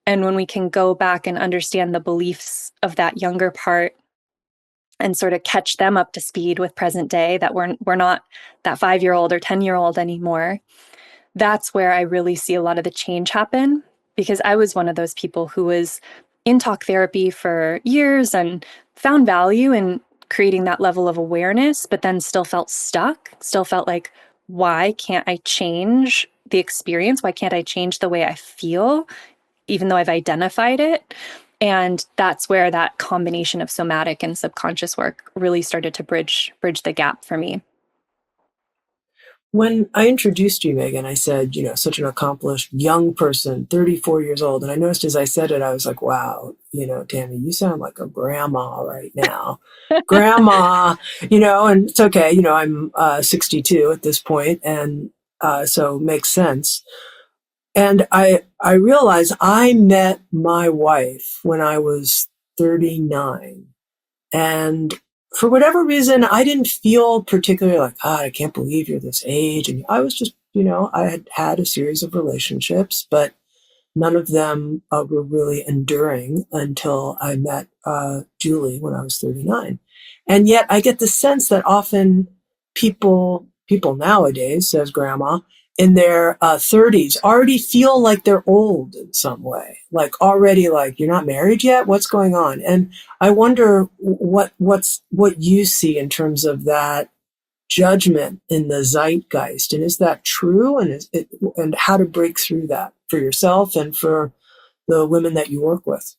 And when we can go back and understand the beliefs of that younger part and sort of catch them up to speed with present day, that we're not that 5-year-old or 10-year-old anymore, that's where I really see a lot of the change happen. Because I was one of those people who was in talk therapy for years and found value in creating that level of awareness, but then still felt stuck, still felt like, why can't I change the experience? Why can't I change the way I feel, even though I've identified it? And that's where that combination of somatic and subconscious work really started to bridge the gap for me. When I introduced you, Megan, I said, such an accomplished young person, 34 years old. And I noticed as I said it, I was like, wow, Tami, you sound like a grandma right now. Grandma, and it's okay. I'm 62 at this point, and so it makes sense. And I realized I met my wife when I was 39. And for whatever reason, I didn't feel particularly like, I can't believe you're this age. And I was just, I had had a series of relationships, but none of them were really enduring until I met Julie when I was 39. And yet I get the sense that often people nowadays, says grandma, in their 30s already feel like they're old in some way, like already like, you're not married yet? What's going on? And I wonder what you see in terms of that judgment in the zeitgeist, and is that true? And how to break through that for yourself and for the women that you work with?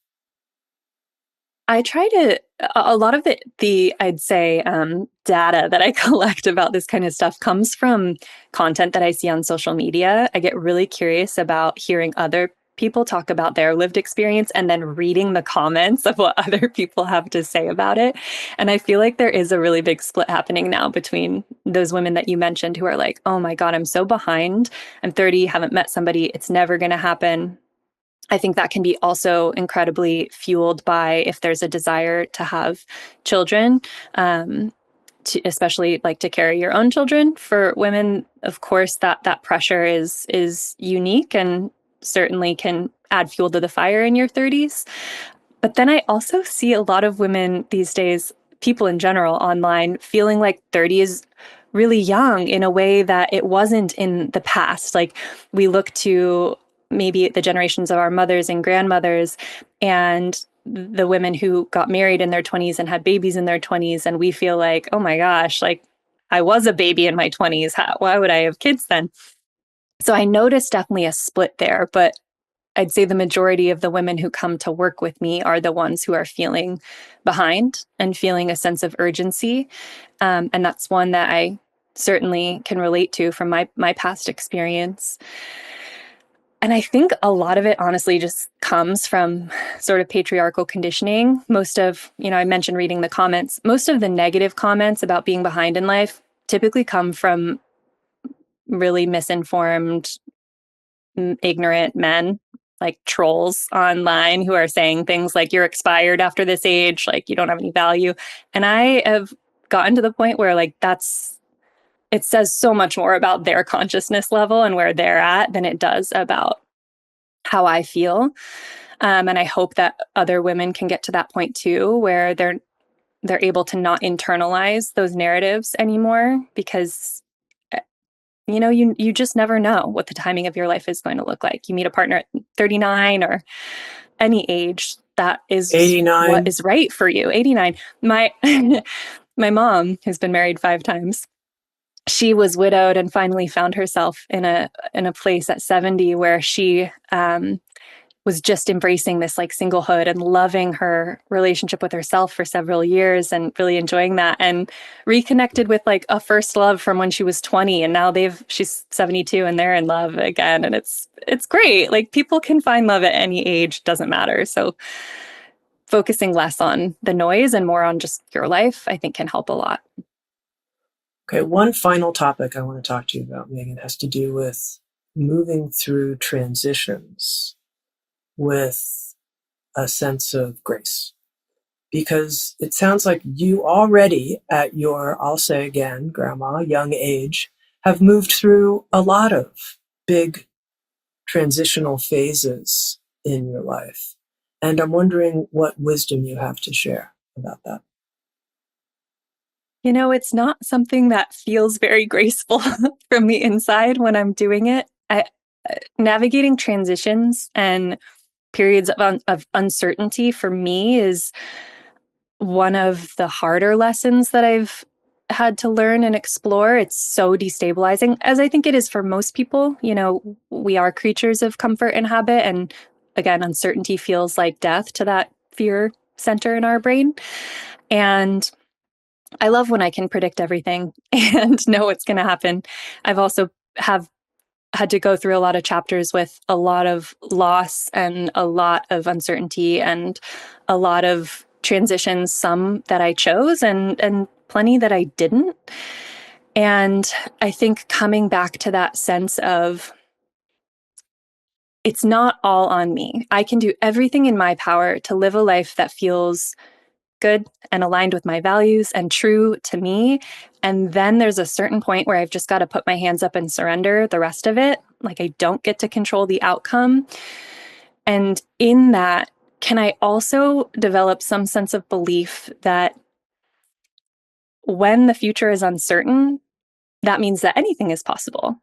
I try to, a lot of the I'd say, data that I collect about this kind of stuff comes from content that I see on social media. I get really curious about hearing other people talk about their lived experience and then reading the comments of what other people have to say about it. And I feel like there is a really big split happening now between those women that you mentioned who are like, oh my God, I'm so behind. I'm 30, haven't met somebody. It's never going to happen. I think that can be also incredibly fueled by if there's a desire to have children, especially like to carry your own children. For women, of course, that pressure is unique and certainly can add fuel to the fire in your 30s. But then I also see a lot of women these days, people in general online, feeling like 30 is really young in a way that it wasn't in the past. Like we look to maybe the generations of our mothers and grandmothers and the women who got married in their 20s and had babies in their 20s. And we feel like, oh my gosh, like I was a baby in my 20s. Why would I have kids then? So I noticed definitely a split there, but I'd say the majority of the women who come to work with me are the ones who are feeling behind and feeling a sense of urgency. And that's one that I certainly can relate to from my past experience. And I think a lot of it honestly just comes from sort of patriarchal conditioning. Most of, I mentioned reading the comments, most of the negative comments about being behind in life typically come from really misinformed, ignorant men, like trolls online who are saying things like, you're expired after this age, like you don't have any value. And I have gotten to the point where like it says so much more about their consciousness level and where they're at than it does about how I feel. And I hope that other women can get to that point too, where they're able to not internalize those narratives anymore, because you just never know what the timing of your life is going to look like. You meet a partner at 39 or any age, that is what 89. is right for you. 89. My my mom has been married 5 times. she was widowed and finally found herself in a place at 70 where she was just embracing this like singlehood and loving her relationship with herself for several years and really enjoying that, and reconnected with like a first love from when she was 20, and now she's 72 and they're in love again, and it's great. Like, people can find love at any age, doesn't matter. So focusing less on the noise and more on just your life, I think, can help a lot. Okay, one final topic I want to talk to you about, Megan, has to do with moving through transitions with a sense of grace. Because it sounds like you already, at your, I'll say again, grandma, young age, have moved through a lot of big transitional phases in your life. And I'm wondering what wisdom you have to share about that. You know, it's not something that feels very graceful from the inside when I'm doing it. Navigating transitions and periods of uncertainty for me is one of the harder lessons that I've had to learn and explore. It's so destabilizing, as I think it is for most people. You know, we are creatures of comfort and habit. And again, uncertainty feels like death to that fear center in our brain. And I love when I can predict everything and know what's going to happen. I've also have had to go through a lot of chapters with a lot of loss and a lot of uncertainty and a lot of transitions, some that I chose and plenty that I didn't. And I think coming back to that sense of it's not all on me. I can do everything in my power to live a life that feels good and aligned with my values and true to me. And then there's a certain point where I've just got to put my hands up and surrender the rest of it. Like, I don't get to control the outcome. And in that, can I also develop some sense of belief that when the future is uncertain, that means that anything is possible.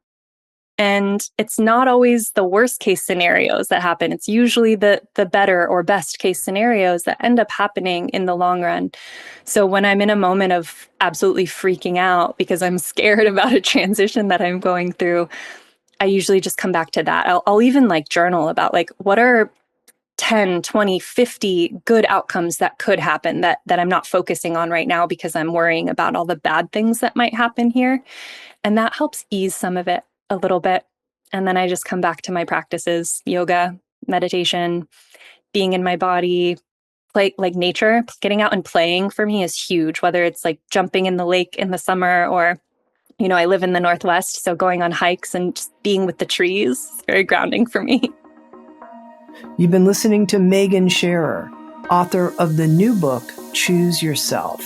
And it's not always the worst case scenarios that happen. It's usually the better or best case scenarios that end up happening in the long run. So when I'm in a moment of absolutely freaking out because I'm scared about a transition that I'm going through, I usually just come back to that. I'll even like journal about like, what are 10, 20, 50 good outcomes that could happen that I'm not focusing on right now because I'm worrying about all the bad things that might happen here. And that helps ease some of it a little bit. And then I just come back to my practices, yoga, meditation, being in my body, play like nature. Getting out and playing for me is huge, whether it's like jumping in the lake in the summer or, you know, I live in the Northwest, so going on hikes and just being with the trees is very grounding for me. You've been listening to Megan Sherer, author of the new book, Choose Yourself: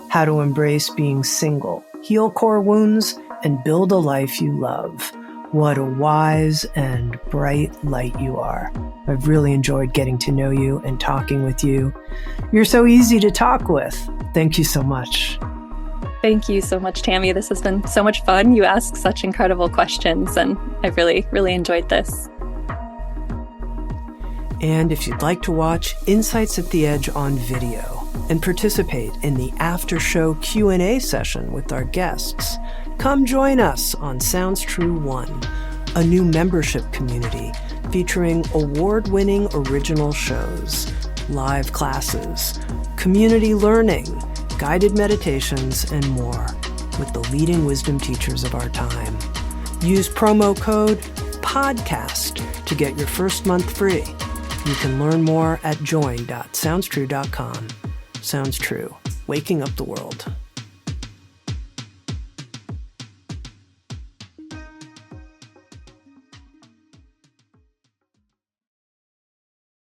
How to Embrace Being Single, Heal Core Wounds, and Build a Life You Love. What a wise and bright light you are. I've really enjoyed getting to know you and talking with you. You're so easy to talk with. Thank you so much. Thank you so much, Tami. This has been so much fun. You ask such incredible questions, and I've really, really enjoyed this. And if you'd like to watch Insights at the Edge on video and participate in the after-show Q&A session with our guests, come join us on Sounds True 1, a new membership community featuring award-winning original shows, live classes, community learning, guided meditations, and more with the leading wisdom teachers of our time. Use promo code PODCAST to get your first month free. You can learn more at join.soundstrue.com. Sounds True, waking up the world.